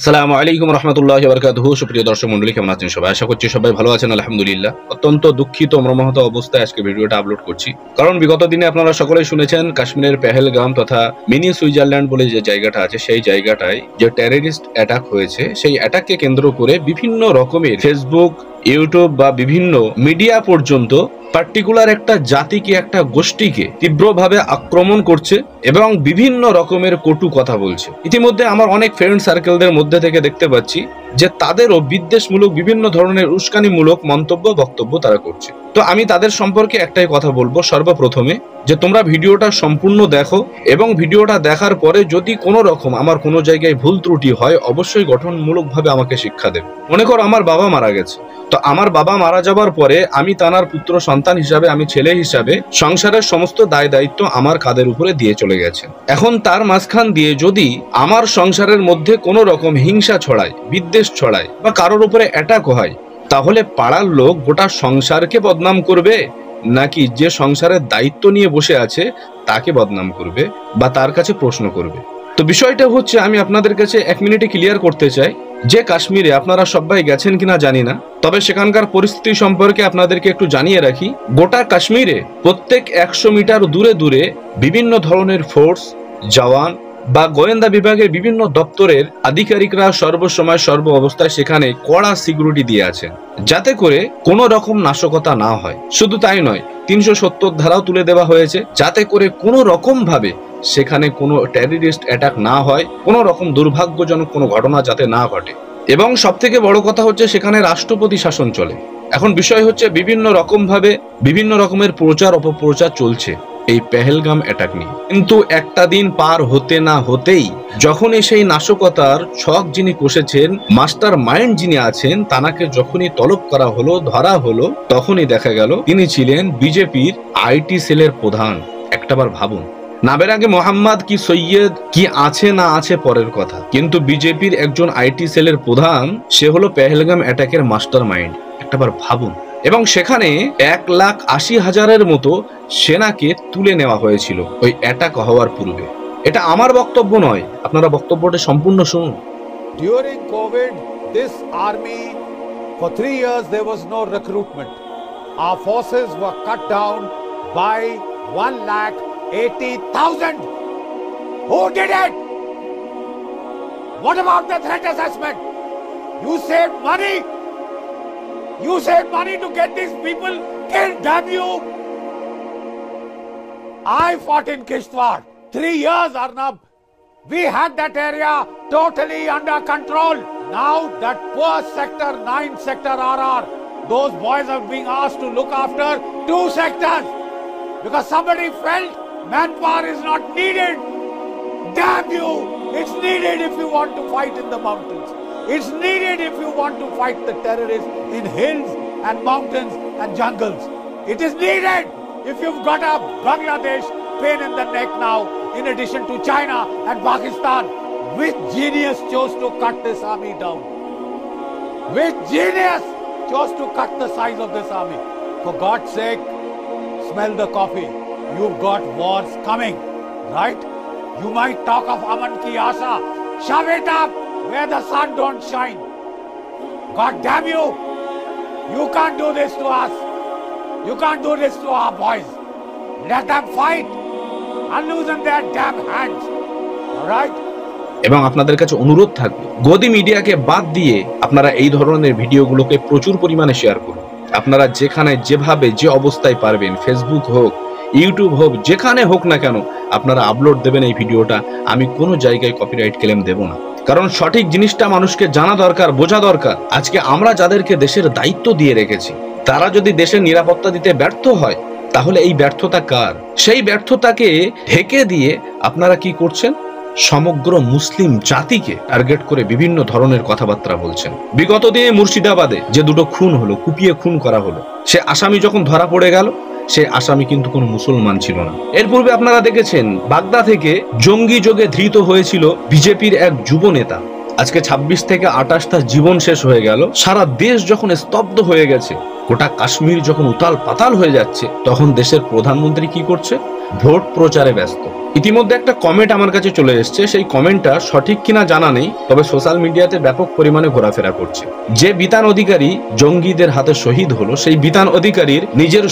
আসসালামু আলাইকুম রহমতুল্লাহি ওয়া বারাকাতুহু। সুপ্রিয় দর্শক মণ্ডলী, কেমন আছেন সবাই? আশা করছি সবাই ভালো আছেন, আলহামদুলিল্লাহ। অত্যন্ত দুঃখিত মর্মাহত অবস্থায় আজকে ভিডিওটা আপলোড করছি, কারণ বিগত দিনে আপনারা সকলেই শুনেছেন কাশ্মীরের পেহেলগাম তথা মিনি সুইজারল্যান্ড বলে যে জায়গাটা আছে, সেই জায়গাটায় যে টেররিস্ট অ্যাটাক হয়েছে, সেই অ্যাটাককে কেন্দ্র করে বিভিন্ন রকমের ফেসবুক, ইউটিউব বা বিভিন্ন মিডিয়া পর্যন্ত পার্টিকুলার একটা জাতিকে, একটা গোষ্ঠীকে তীব্রভাবে আক্রমণ করছে এবং বিভিন্ন রকমের কটু কথা বলছে। ইতিমধ্যে আমার অনেক ফ্রেন্ড সার্কেলদের মধ্যে থেকে দেখতে পাচ্ছি যে তাদেরও বিদ্বেষমূলক বিভিন্ন ধরনের উস্কানিমূলক মন্তব্য, বক্তব্য তারা করছে। তো আমি তাদের সম্পর্কে একটাই কথা বলবো, সর্বপ্রথমে যে তোমরা ভিডিওটা সম্পূর্ণ দেখো এবং ভিডিওটা দেখার পরে যদি কোনো রকম আমার কোনো জায়গায় ভুল ত্রুটি হয়, অবশ্যই গঠনমূলকভাবে আমাকে শিক্ষা দেবে। মনে করো আমার বাবা মারা গেছে, তো আমার বাবা মারা যাবার পরে আমি তার পুত্র সন্তান হিসাবে, আমি ছেলে হিসাবে সংসারের সমস্ত দায় দায়িত্ব আমার কাঁধের উপরে দিয়ে চলে গেছে। এখন তার মাঝখান দিয়ে যদি আমার সংসারের মধ্যে কোনো রকম হিংসা ছড়ায়, বিদ্বেষ ছড়ায় বা কারোর উপরে অ্যাটাক হয়, তাহলে পাড়ার লোক গোটা সংসারকে বদনাম করবে নাকি যে সংসারের দায়িত্ব নিয়ে বসে আছে তাকে বদনাম করবে বা তার কাছে প্রশ্ন করবে? তো বিষয়টা হচ্ছে, আমি আপনাদের কাছে 1 মিনিটে ক্লিয়ার করতে চাই যে কাশ্মীরে আপনারা সবাই গেছেন কিনা জানি না, তবে সেখানকার পরিস্থিতি সম্পর্কে আপনাদেরকে একটু জানিয়ে রাখি। গোটা কাশ্মীরে প্রত্যেক 100 মিটার দূরে দূরে বিভিন্ন ধরনের ফোর্স, জওয়ান বা গোয়েন্দা বিভাগের বিভিন্ন দপ্তরের আধিকারিকরা সর্বসময় সর্ব অবস্থায় সেখানে কড়া সিকিউরিটি দিয়ে আছেন, যাতে করে কোনো রকম নাশকতা না হয়। শুধু তাই নয়, 370 ধারাও তুলে দেওয়া হয়েছে, যাতে করে কোনো রকম ভাবে সেখানে কোনো টেররিস্ট অ্যাটাক না হয়, কোনো রকম দুর্ভাগ্যজনক কোনো ঘটনা যাতে না ঘটে। এবং সব থেকে বড় কথা হচ্ছে, সেখানে রাষ্ট্রপতি শাসন চলে। এখন বিষয় হচ্ছে, বিভিন্ন রকম ভাবে বিভিন্ন রকমের প্রচার অপপ্রচার চলছে এই পেহেলগাম অ্যাটাক নিয়ে, কিন্তু একটা দিন পার হতে না হতেই যখনই সেই নাশকতার ছক যিনি কষেছেন, মাস্টার মাইন্ড যিনি আছেন, তাকে যখনই তলব করা হলো, ধরা হলো, তখনই দেখা গেল তিনি ছিলেন বিজেপির আইটি সেলের প্রধান। একটাবার ভাবুন, নামের আগে মোহাম্মদ কি সৈয়দ কি আছে না আছে পরের কথা, কিন্তু বিজেপির একজন আইটি সেলের প্রধান, সে হলো পেহেলগাম অ্যাটাকের মাস্টার মাইন্ড। একটাবার ভাবুন। এবং সেখানে 1,80,000-এর মতো সেনাকে তুলে নেওয়া হয়েছিল ওই অ্যাটাক হওয়ার পূর্বে। এটা আমার বক্তব্য নয়, আপনারা বক্তব্যটা সম্পূর্ণ শুনুন। During COVID, this army, for 3 years there was no recruitment. Our forces were cut down by 1,80,000. Who did it? What about the threat assessment? You saved money. You saved money to get these people killed, damn you. I fought in Kishtwar. 3 years, Arnab. We had that area totally under control. Now that poor sector 9 sector RR, those boys are being asked to look after 2 sectors because somebody felt manpower is not needed. Damn you! It's needed if you want to fight in the mountains. It's needed if you want to fight the terrorists in hills and mountains and jungles. It is needed if you've got a Bangladesh pain in the neck now, in addition to China and Pakistan. Which genius chose to cut this army down? Which genius chose to cut the size of this army? For God's sake, smell the coffee. You've got wars coming, right? You might talk of Aman ki Asha. Shove it up where the sun don't shine. God damn you! You can't do this to us. You can't do this to our boys. Let them fight and loosen their damn hands. Alright? এবং আপনাদের কাছে অনুরোধ থাকবে, গদি মিডিয়াকে বাদ দিয়ে আপনারা এই ধরনের ভিডিওগুলোকে প্রচুর পরিমাণে শেয়ার করুন। আপনারা যেখানে যেভাবে যে অবস্থায় পারবেন, ফেসবুক হোক, ইউটিউব হোক, যেখানে হোক না কেন, আপনারা আপলোড দেবেন এই ভিডিওটা। আমি কোনো জায়গায় কপিরাইট ক্লেম দেব না, কারণ সঠিক জিনিসটা মানুষকে জানা দরকার, বোঝা দরকার। আজকে আমরা যাদেরকে দেশের দায়িত্ব দিয়ে রেখেছি, তারা যদি দেশের নিরাপত্তা দিতে ব্যর্থ হয়, তাহলে এই ব্যর্থতা কার? সেই ব্যর্থতাকে ঢেকে দিয়ে আপনারা কি করছেন? সমগ্র মুসলিম জাতিকে টার্গেট করে বিভিন্ন ধরনের কথাবার্তা বলছেন। বিগত দিনে মুর্শিদাবাদে যে 2টো খুন হলো, কুপিয়ে খুন করা হলো, সে আসামি যখন ধরা পড়ে গেল, সে আসামি কিন্তু কোনো মুসলমান ছিল না। এর পূর্বে আপনারা দেখেছেন বাগদা থেকে জঙ্গি যোগে ধৃত হয়েছিল বিজেপির এক যুব নেতা। আজকে 26 থেকে 28 তার জীবন শেষ হয়ে গেল। সারা দেশ যখন স্তব্ধ হয়ে গেছে, গোটা কাশ্মীর যখন উতাল পাতাল হয়ে যাচ্ছে, তখন দেশের প্রধানমন্ত্রী কি করছে? ভোট প্রচারে ব্যস্ত। ইতিমধ্যে একটা কমেন্ট আমার কাছে চলে এসেছে, সেই কমেন্টটা সঠিক কিনা জানা নেই, তবে সোশ্যাল মিডিয়াতে ব্যাপক পরিমাণে ঘোরাফেরা করছে। যে বিতান অধিকারী জঙ্গিদের হাতে শহীদ হলো, সেই বিতান অধিকারীর নিজের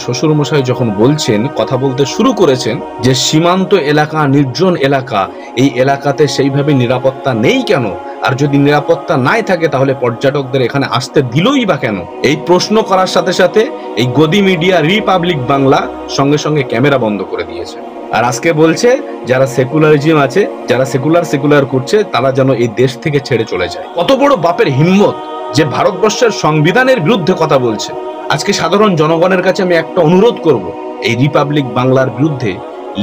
শ্বশুর মশাই যখন বলছেন, কথা বলতে শুরু করেছেন যে সীমান্ত এলাকা, নির্জন এলাকা, এই এলাকাতে সেইভাবে নিরাপত্তা নেই কেন, আর যদি নিরাপত্তা নাই থাকে তাহলে পর্যটকদের এখানে আসতে দিলই বা কেন, এই প্রশ্ন করার সাথে সাথে এই গদি মিডিয়া রিপাবলিক বাংলা সঙ্গে সঙ্গে ক্যামেরা বন্ধ করে দিয়েছে। আর আজকে বলছে যারা সেকুলারিজম আছে, যারা সেকুলার করছে, তারা যেন এই দেশ থেকে ছেড়ে চলে যায়। কত বড় বাপের হিম্মত যে ভারতবর্ষের সংবিধানের বিরুদ্ধে কথা বলছে। আজকে সাধারণ জনগণের কাছে আমি একটা অনুরোধ করব, এই রিপাবলিক বাংলার বিরুদ্ধে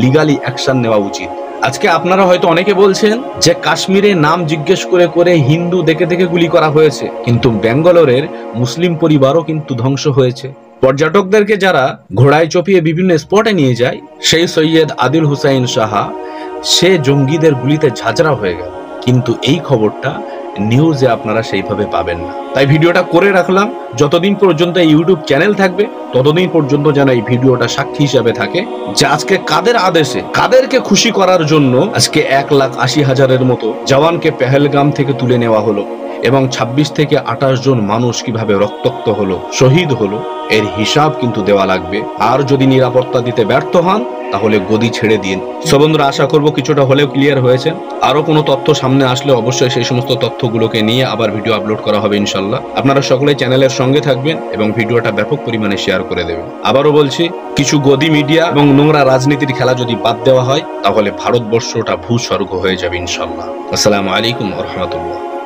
লিগালি অ্যাকশন নেওয়া উচিত। আজকে আপনারা হয়তো অনেকে বলছেন যে কাশ্মীরে নাম জিজ্ঞেস করে করে হিন্দু দেখে দেখে গুলি করা হয়েছে, কিন্তু ব্যাঙ্গালোরের মুসলিম পরিবারও কিন্তু ধ্বংস হয়েছে। পর্যটকদেরকে যারা ঘোড়ায় চপিয়ে বিভিন্ন স্পটে নিয়ে যায়, সেই সৈয়দ আদিল হুসাইন সাহা, সে জঙ্গিদের গুলিতে ঝাঁঝরা হয়ে গেল, কিন্তু এই খবরটা নিউজে আপনারা সেইভাবে পাবেন না। তাই ভিডিওটা করে রাখলাম, যতদিন পর্যন্ত এই ইউটিউব চ্যানেল থাকবে ততদিন পর্যন্ত যেন এই ভিডিওটা সাক্ষী হিসাবে থাকে যে আজকে কাদের আদেশে, কাদেরকে খুশি করার জন্য আজকে 1,80,000-এর মতো জওয়ানকে পেহেলগাম থেকে তুলে নেওয়া হলো, এবং 26 থেকে 28 জন মানুষ কিভাবে রক্তাক্ত হলো, শহীদ হলো, এর হিসাব কিন্তু দেওয়া লাগবে। আর যদি নিরাপত্তা দিতে ব্যর্থ হন তাহলে গদি ছেড়ে দিন। সো বন্ধুরা, আশা করব কিছুটা হলেও ক্লিয়ার হয়েছে। আরো কোনো তথ্য সামনে আসলে অবশ্যই সেই সমস্ত তথ্যগুলোকে নিয়ে আবার ভিডিও আপলোড করা হবে ইনশাল্লাহ। আপনারা সকলে চ্যানেলের সঙ্গে থাকবেন এবং ভিডিওটা ব্যাপক পরিমাণে শেয়ার করে দেবেন। আবারও বলছি, কিছু গদি মিডিয়া এবং নোংরা রাজনীতির খেলা যদি বাদ দেওয়া হয় তাহলে ভারতবর্ষটা ভূস্বর্গ হয়ে যাবে ইনশাল্লাহ। আসসালামু আলাইকুম ওয়া রাহমাতুল্লাহ।